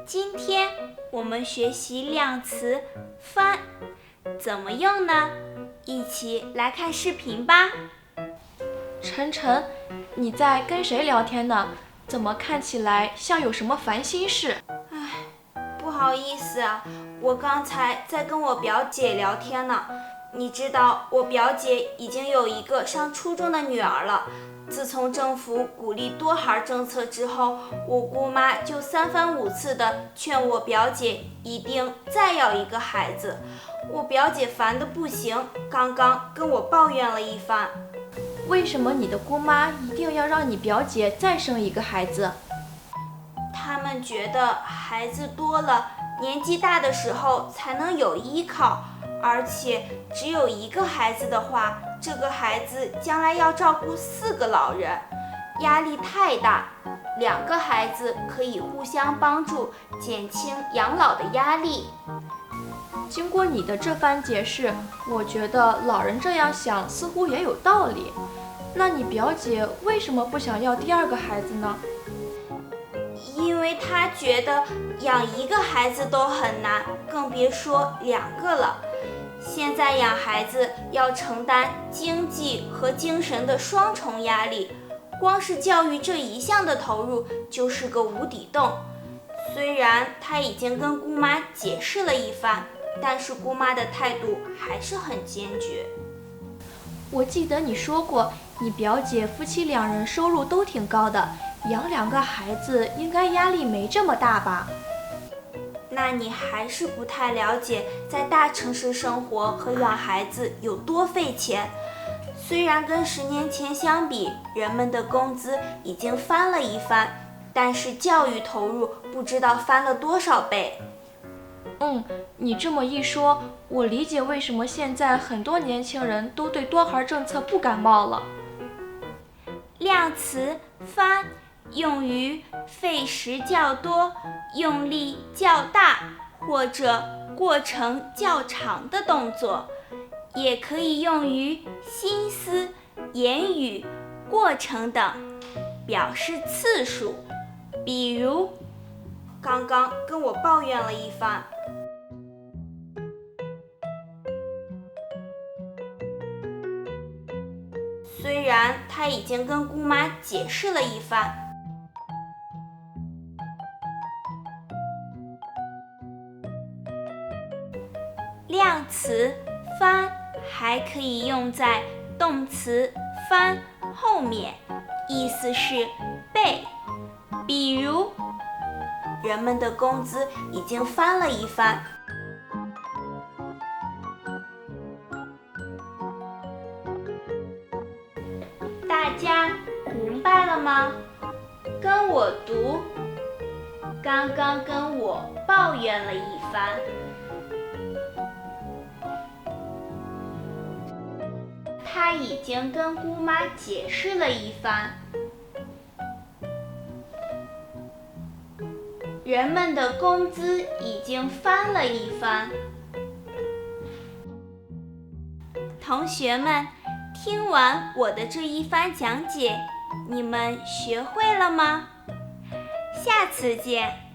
今天我们学习量词翻，怎么用呢？一起来看视频吧。晨晨，你在跟谁聊天呢？怎么看起来像有什么烦心事？不好意思啊，我刚才在跟我表姐聊天呢。你知道我表姐已经有一个上初中的女儿了。自从政府鼓励多孩政策之后，我姑妈就三番五次的劝我表姐一定再要一个孩子。我表姐烦得不行，刚刚跟我抱怨了一番。为什么你的姑妈一定要让你表姐再生一个孩子？他们觉得孩子多了，年纪大的时候才能有依靠，而且只有一个孩子的话，这个孩子将来要照顾4个老人，压力太大。2个孩子可以互相帮助，减轻养老的压力。经过你的这番解释，我觉得老人这样想似乎也有道理。那你表姐为什么不想要第2个孩子呢？因为她觉得养1个孩子都很难，更别说2个了。现在养孩子要承担经济和精神的双重压力，光是教育这一项的投入就是个无底洞。虽然她已经跟姑妈解释了一番，但是姑妈的态度还是很坚决。我记得你说过，你表姐夫妻2人收入都挺高的，养2个孩子应该压力没这么大吧？那你还是不太了解在大城市生活和养孩子有多费钱。虽然跟10年前相比，人们的工资已经翻了一番，但是教育投入不知道翻了多少倍。你这么一说，我理解为什么现在很多年轻人都对多孩政策不感冒了。量词翻用于费时较多、用力较大或者过程较长的动作，也可以用于心思、言语、过程等，表示次数。比如，刚刚跟我抱怨了一番。虽然他已经跟姑妈解释了一番。量词翻还可以用在动词翻后面，意思是倍。比如，人们的工资已经翻了一番。大家明白了吗？跟我读，刚刚跟我抱怨了一番。他已经跟姑妈解释了一番。人们的工资已经翻了一番。同学们，听完我的这一番讲解，你们学会了吗？下次见。